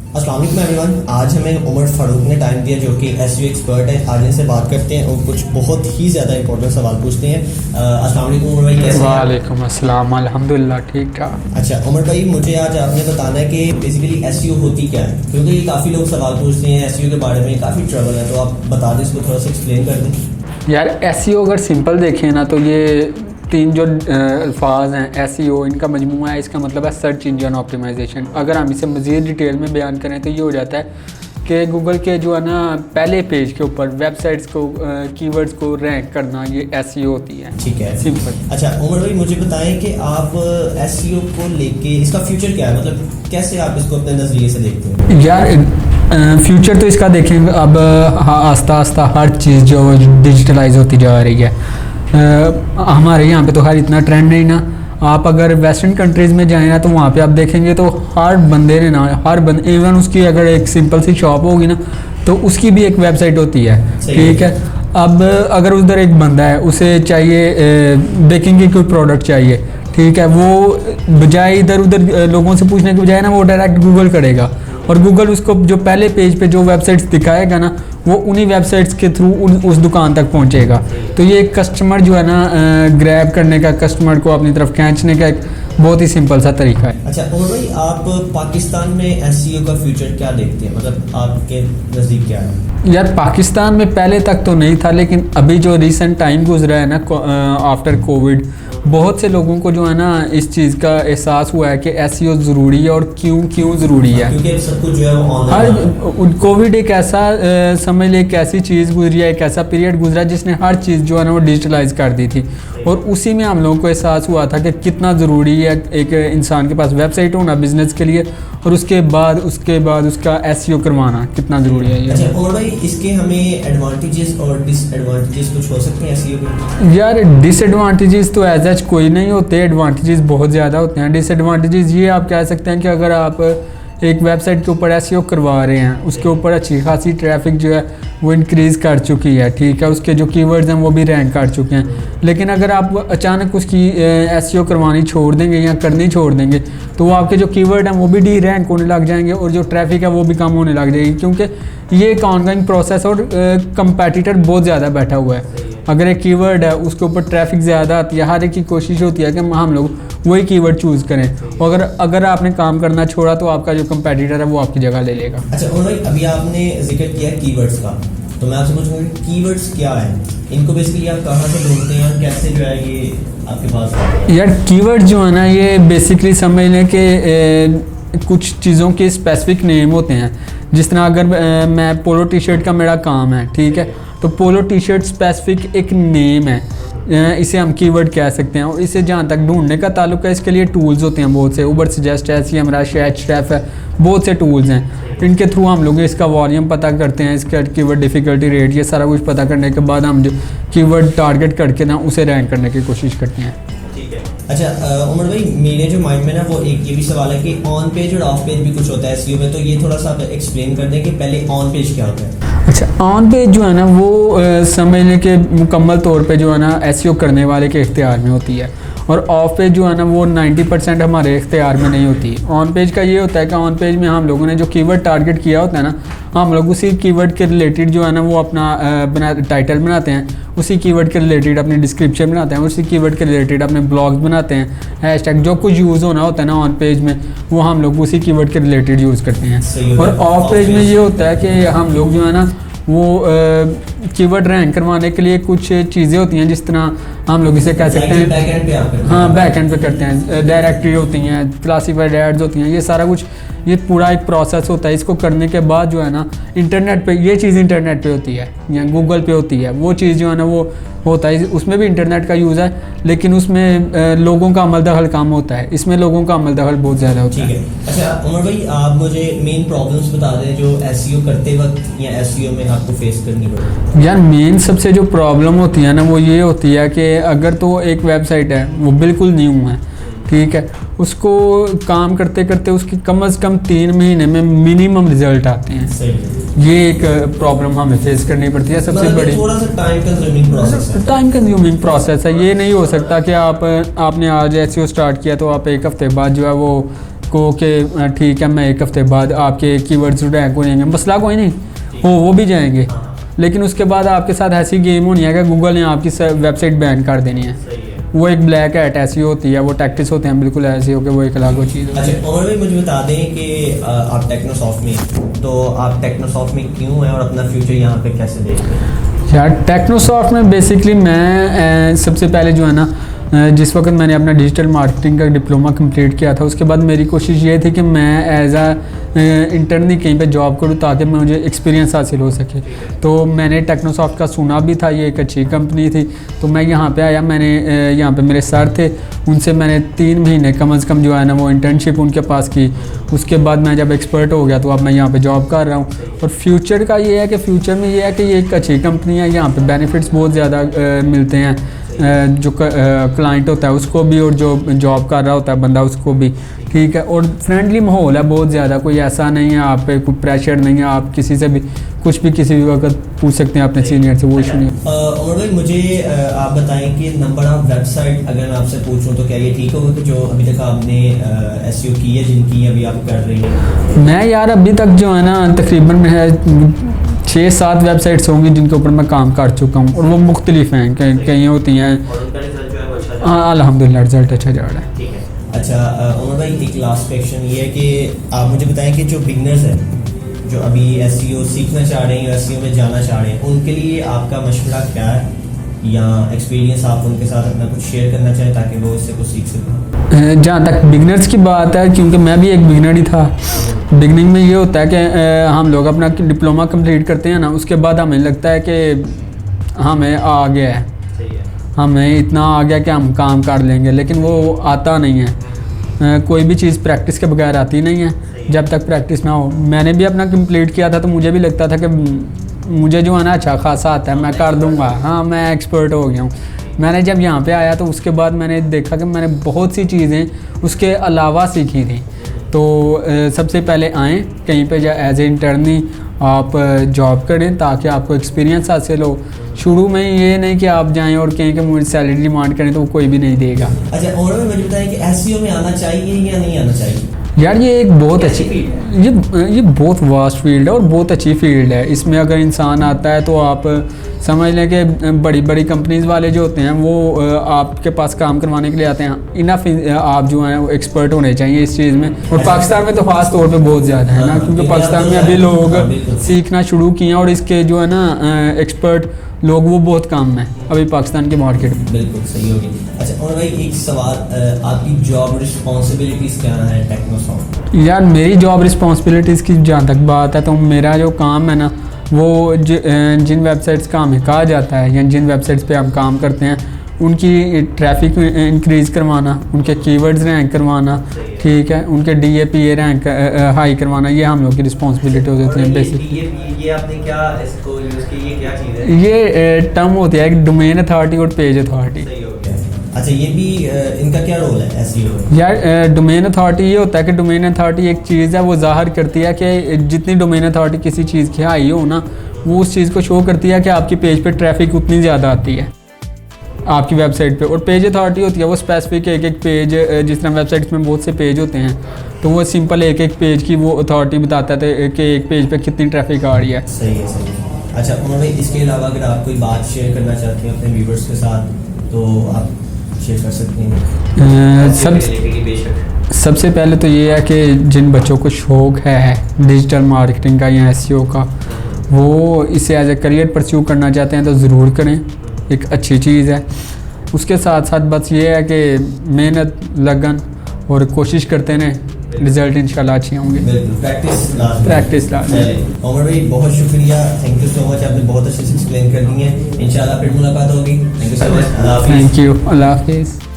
अस्सलाम वालेकुम एवरीवन। आज हमें उमर फारूक ने टाइम दिया जो कि एसईओ एक्सपर्ट है। आज इनसे बात करते हैं और कुछ बहुत ही ज़्यादा इंपॉर्टेंट सवाल पूछते हैं। अस्सलाम वालेकुम उमर भाई, कैसे हैं? वालेकुम अस्सलाम, अल्हम्दुलिल्लाह ठीक ठाक। अच्छा उमर भाई, मुझे आज आपने बताना है कि बेसिकली एसईओ होती क्या है, क्योंकि ये काफ़ी लोग सवाल पूछते हैं एसईओ के बारे में, काफ़ी ट्रबल है, तो आप बता दें इसको, थोड़ा सा एक्सप्लेन कर दें। यार एसईओ अगर सिंपल देखें ना तो ये तीन जो अल्फाज हैं एसईओ, इनका मजमूआ है। इसका मतलब है सर्च इंजन ऑप्टिमाइजेशन। अगर हम इसे मज़ीद डिटेल में बयान करें तो ये हो जाता है कि गूगल के जो है ना पहले पेज के ऊपर वेबसाइट्स को कीवर्ड्स को रैंक करना, ये एसईओ होती है। ठीक है, सिंपल। अच्छा उमर भाई, मुझे बताएं कि आप एसईओ को लेके इसका फ्यूचर क्या है, मतलब कैसे आप इसको अपने नज़रिए से देखते हैं? यार फ्यूचर तो इसका देखें अब आस्ता आस्ता हर चीज़ जो डिजिटलाइज होती जा रही है। हमारे यहाँ पे तो हर इतना ट्रेंड नहीं ना। आप अगर वेस्टर्न कंट्रीज़ में जाएँ ना तो वहाँ पे आप देखेंगे तो हर बंदे ने ना, हर बंदे, इवन उसकी अगर एक सिंपल सी शॉप होगी ना तो उसकी भी एक वेबसाइट होती है। ठीक है, अब अगर उधर एक बंदा है, उसे चाहिए बेकिंग की कोई प्रोडक्ट चाहिए, ठीक है, वो बजाय इधर उधर लोगों से पूछने के बजाय ना वो डायरेक्ट गूगल करेगा और गूगल उसको जो पहले पेज पे जो वेबसाइट्स दिखाएगा ना वो उन्हीं वेबसाइट्स के थ्रू उस दुकान तक पहुंचेगा। तो ये कस्टमर जो है ना ग्रैब करने का, कस्टमर को अपनी तरफ खींचने का एक बहुत ही सिंपल सा तरीका है। अच्छा उमर भाई, आप पाकिस्तान में एसईओ का फ्यूचर क्या देखते हैं, मतलब आपके नज़दीक क्या है? यार पाकिस्तान में पहले तक तो नहीं था, लेकिन अभी जो रिसेंट टाइम गुजरा है ना आफ्टर कोविड, बहुत से लोगों को जो है ना इस चीज़ का एहसास हुआ है कि एसईओ ज़रूरी है और क्यों ज़रूरी है। क्योंकि सब कुछ जो है वो हर कोविड एक ऐसा समझ ले, एक ऐसी चीज़ गुजरी है, एक ऐसा पीरियड गुजरा जिसने हर चीज़ जो है ना वो डिजिटलाइज कर दी थी और उसी में हम लोगों को एहसास हुआ था कि कितना ज़रूरी है एक इंसान के पास वेबसाइट होना बिजनेस के लिए और उसके बाद उसका एसईओ करवाना कितना ज़रूरी है ये। अच्छा उमर भाई, इसके हमें एडवांटेजेस और डिसएडवांटेजेस कुछ हो सकते हैं एसईओ के? यार डिसएडवांटेजेस तो एज सच कोई नहीं होते, एडवांटेजेस बहुत ज़्यादा होते हैं। डिसएडवांटेजेस ये आप कह सकते हैं कि अगर आप एक वेबसाइट के ऊपर एसईओ करवा रहे हैं, उसके ऊपर अच्छी खासी ट्रैफिक जो है वो इंक्रीज़ कर चुकी है, ठीक है, उसके जो कीवर्ड्स हैं वो भी रैंक कर चुके हैं, लेकिन अगर आप अचानक उसकी एसईओ करवानी छोड़ देंगे या करनी छोड़ देंगे तो वो आपके जो कीवर्ड हैं वो भी डी रैंक होने लग जाएंगे और जो ट्रैफिक है वो भी कम होने लग जाएगी, क्योंकि ये एक ऑनगोइंग प्रोसेस और कंपेटिटर बहुत ज़्यादा बैठा हुआ है। अगर एक कीवर्ड है उसके ऊपर ट्रैफिक ज़्यादा आती है, हर एक की कोशिश होती है कि हम लोग वही कीवर्ड चूज़ करें और अगर आपने काम करना छोड़ा तो आपका जो कंपेटिटर है वो आपकी जगह ले लेगा। अच्छा और भाई, अभी आपने जिक्र किया कीवर्ड्स का, तो मैं आपसे पूछूंगा कीवर्ड्स क्या है, इनको बेसिकली आप कहाँ से ढूंढते हैं और कैसे जो है ये आपके पास आते हैं? यार कीवर्ड जो है ना ये बेसिकली समझ लें कि कुछ चीज़ों के स्पेसिफिक नेम होते हैं। जिस तरह अगर मैं पोलो टी शर्ट का मेरा काम है, ठीक है, तो पोलो टी शर्ट स्पेसिफिक एक नेम है, इसे हम कीवर्ड कह सकते हैं। और इसे जहाँ तक ढूंढने का ताल्लुक है, इसके लिए टूल्स होते हैं बहुत से, उबर सजेस्ट है, SEMrush है, Href है, बहुत से टूल्स हैं। इनके थ्रू हम लोग इसका वॉल्यूम पता करते हैं, इसका कीवर्ड डिफ़िकल्टी रेट, ये सारा कुछ पता करने के बाद हम जो कीवर्ड टारगेट करके ना उसे रैंक करने की कोशिश करते हैं। ठीक है। अच्छा उमर भाई, मेरे जो माइंड में ना वो एक ये भी सवाल है कि ऑन पेज और ऑफ पेज भी कुछ होता है एसईओ में, तो ये थोड़ा सा आप एक्सप्लेन कर दें कि पहले ऑन पेज क्या होता है? अच्छा, ऑन पेज जो है ना वो समझ लें कि मुकम्मल तौर पे जो है ना एसईओ करने वाले के इख्तियार में होती है और ऑफ पेज जो है ना वो 90% हमारे इख्तियार में नहीं होती। ऑन पेज का ये होता है कि ऑन पेज में हम लोगों ने जो कीवर्ड टारगेट किया होता है ना, हम लोग उसी कीवर्ड के रिलेटेड जो है ना वो अपना टाइटल बनाते हैं, उसी कीवर्ड के रिलेटेड अपनी डिस्क्रिप्शन बनाते हैं, उसी कीवर्ड के रिलेटेड अपने ब्लॉग्स बनाते हैं, हैशटैग जो कुछ यूज़ होना होता है ना ऑन पेज में वो हम लोग उसी कीवर्ड के रिलेटेड यूज़ करते हैं। और ऑफ पेज में ये होता है कि हम लोग जो है ना वो कीवर्ड रैंक करवाने के लिए कुछ चीज़ें होती हैं, जिस तरह हम लोग इसे कह सकते हैं, हाँ बैक एंड पे करते हैं, डायरेक्टरी होती हैं, क्लासीफाइड एड्स होती हैं, ये सारा कुछ ये पूरा एक प्रोसेस होता है। इसको करने के बाद जो है ना इंटरनेट पे ये चीज़ इंटरनेट पे होती है या गूगल पे होती है, वो चीज़ जो है ना वो होता है, उसमें भी इंटरनेट का यूज़ है, लेकिन उसमें लोगों का अमल दखल कम होता है, इसमें लोगों का अमल दखल बहुत ज़्यादा होता है। अच्छा उमर भाई, आप मुझे मेन प्रॉब्लम्स बता दें जो एसईओ करते वक्त या एसईओ में आपको फेस करनी पड़े। यार मेन सबसे जो प्रॉब्लम होती है ना वो ये होती है कि अगर तो एक वेबसाइट है वो बिल्कुल न्यू है, ठीक है, उसको काम करते करते उसकी कम से कम 3 महीने में मिनिमम रिजल्ट आते हैं। ये एक प्रॉब्लम हमें फेस करनी पड़ती है सबसे बड़ी। थोड़ा सा टाइम कंज्यूमिंग प्रोसेस है। ये नहीं हो सकता कि आपने आज एसईओ स्टार्ट किया तो आप एक हफ्ते बाद जो है वो आपको कि ठीक है मैं एक हफ्ते बाद आपके कीवर्ड्स रैंक हो जाएंगे, मसला कोई नहीं हो, वो भी जाएंगे, लेकिन उसके बाद आपके साथ ऐसी गेम होनी है कि गूगल ने आपकी वेबसाइट बैन कर देनी है। वो एक ब्लैक हैट ऐसी होती है, वो टैक्टिस होते हैं बिल्कुल ऐसे हो के, वो एक अलग वो चीज़ है। अच्छा और भाई मुझे बता दें कि आप टेक्नोसॉफ्ट में, तो आप टेक्नोसॉफ्ट में क्यों हैं और अपना फ्यूचर यहाँ पे कैसे देख रहे हैं? यार टेक्नोसॉफ्ट में बेसिकली मैं सबसे पहले जो है ना, जिस वक्त मैंने अपना डिजिटल मार्केटिंग का डिप्लोमा कंप्लीट किया था, उसके बाद मेरी कोशिश ये थी कि मैं एज आ इंटर्नी कहीं पे जॉब करूँ ताकि मुझे एक्सपीरियंस हासिल हो सके। तो मैंने टेक्नोसॉफ्ट का सुना भी था, ये एक अच्छी कंपनी थी, तो मैं यहाँ पे आया। मैंने यहाँ पे मेरे सर थे, उनसे मैंने 3 महीने कम अज़ कम जो है ना वो इंटर्नशिप उनके पास की। उसके बाद मैं जब एक्सपर्ट हो गया तो अब मैं यहाँ पे जॉब कर रहा हूँ। और फ्यूचर का ये है कि फ्यूचर में ये है कि ये एक अच्छी कंपनी है, यहाँ पे बेनिफिट्स बहुत ज़्यादा मिलते हैं, जो क्लाइंट होता है उसको भी और जो जॉब कर रहा होता है बंदा उसको भी, ठीक है। और फ्रेंडली माहौल है बहुत ज़्यादा, कोई ऐसा नहीं है आप पे कोई प्रेशर नहीं है, आप किसी से भी कुछ भी किसी भी वक्त पूछ सकते हैं अपने सीनियर से, वो इशू नहीं है। और भाई मुझे आप बताएं कि नंबर ऑफ वेबसाइट अगर मैं आपसे पूछूं तो क्या ये ठीक होगा कि जो अभी तक आपने एसईओ की है, जिनकी अभी आप कर रही हैं? मैं यार अभी तक जो है ना तकरीबन मैं 6-7 वेबसाइट्स होंगी जिनके ऊपर मैं काम कर चुका हूँ, और वो मुख्तलिफ हैं, कई होती हैं। हाँ अल्हम्दुलिल्लाह रिजल्ट अच्छा जा रहा है। ठीक है। अच्छा उमर भाई एक लास्ट क्वेश्चन ये है कि आप मुझे बताएं कि जो बिगनर्स हैं, जो अभी एसईओ सीखना चाह रहे हैं या एसईओ में जाना चाह रहे हैं, उनके लिए आपका मशवरा क्या है या एक्सपीरियंस आप उनके साथ अपना कुछ शेयर करना चाहें ताकि वो इससे कुछ सीख सकें? जहाँ तक बिगनर्स की बात है, क्योंकि मैं भी एक बिगनर ही था, बिगनिंग में ये होता है कि हम लोग अपना डिप्लोमा कंप्लीट करते हैं ना, उसके बाद हमें लगता है कि हमें आ गया है, हमें इतना आ गया कि हम काम कर लेंगे, लेकिन वो आता नहीं है। कोई भी चीज़ प्रैक्टिस के बगैर आती नहीं है, जब तक प्रैक्टिस ना हो। मैंने भी अपना कंप्लीट किया था तो मुझे भी लगता था कि मुझे जो है ना अच्छा खासा आता है, मैं कर दूंगा, हाँ मैं एक्सपर्ट हो गया हूँ। मैंने जब यहाँ पे आया तो उसके बाद मैंने देखा कि मैंने बहुत सी चीज़ें उसके अलावा सीखी थी। तो सबसे पहले आएँ कहीं पे एज ए इंटर्नी आप जॉब करें ताकि आपको एक्सपीरियंस हासिल हो। शुरू में ये नहीं कि आप जाएं और कहें कि मुझे सैलरी डिमांड करें तो वो कोई भी नहीं देगा। अच्छा और मुझे बताएं कि एसईओ में आना चाहिए या नहीं आना चाहिए? यार ये एक बहुत अच्छी ये बहुत वास्ट फील्ड है और बहुत अच्छी फील्ड है। इसमें अगर इंसान आता है तो आप समझ लें कि बड़ी बड़ी कंपनीज़ वाले जो होते हैं वो आपके पास काम करवाने के लिए आते हैं। इनफ आप जो हैं वो एक्सपर्ट होने चाहिए इस चीज़ में, और पाकिस्तान में तो ख़ास तौर पे बहुत ज़्यादा है ना, क्योंकि पाकिस्तान में अभी लोग सीखना शुरू किए हैं और इसके जो है ना एक्सपर्ट लोग वो बहुत कम है अभी पाकिस्तान के मार्केट में। बिल्कुल सही होगी। अच्छा और भाई एक सवाल, आपकी जॉब रिस्पॉन्सिबिलिटीज़ क्या है टेक्नोसॉफ्ट? यार मेरी जॉब रिस्पॉन्सिबिलिटीज़ की जहाँ तक बात है तो मेरा जो काम है ना वो जिन वेबसाइट्स का हमें कहा जाता है या जिन वेबसाइट्स पे हम काम करते हैं उनकी ट्रैफिक इंक्रीज़ करवाना, उनके कीवर्ड्स रैंक करवाना, ठीक है, उनके DAPA रैंक हाई करवाना, ये हम लोग की रिस्पॉन्सिबिलिटी हो जाती है बेसिक। ये आपने क्या इसको यूज़ की, ये क्या चीज़ है? ये टर्म होती है एक डोमेन अथॉरिटी और पेज अथॉरिटी। सही हो गया। अच्छा ये भी इनका क्या रोल है एसईओ में? यार डोमेन अथॉरिटी ये होता है कि डोमेन अथॉरिटी एक चीज़ है, वो ज़ाहिर करती है कि जितनी डोमेन अथॉरिटी किसी चीज़ की हाई हो ना, वो उस चीज़ को शो करती है कि आपकी पेज पे ट्रैफिक उतनी ज़्यादा आती है आपकी वेबसाइट पे। और पेज अथॉरिटी होती है वो स्पेसिफिक एक पेज, जिस तरह वेबसाइट्स में बहुत से पेज होते हैं तो वो सिंपल एक पेज की वो अथॉरिटी बताता है कि एक पेज पे कितनी ट्रैफिक आ रही है। सही है सही है। अच्छा उमर भाई इसके अलावा अगर आप कोई बात शेयर करना चाहते हैं अपने व्यूवर्स के साथ तो आप शेयर कर सकते हैं। सबसे पहले तो ये है कि जिन बच्चों को शौक़ है डिजिटल मार्केटिंग का या एसईओ का, वो इसे एज ए करियर परस्यू करना चाहते हैं तो ज़रूर करें, एक अच्छी चीज़ है। उसके साथ साथ बस ये है कि मेहनत, लगन और कोशिश करते रहें, रिजल्ट इंशाल्लाह अच्छे होंगे। प्रैक्टिस उमर भाई बहुत शुक्रिया, थैंक यू सो मच, आपने बहुत अच्छे से एक्सप्लेन कर दी है। इंशाल्लाह फिर मुलाकात होगी। Thank you so much. Thank you, अल्लाह हाफिज़।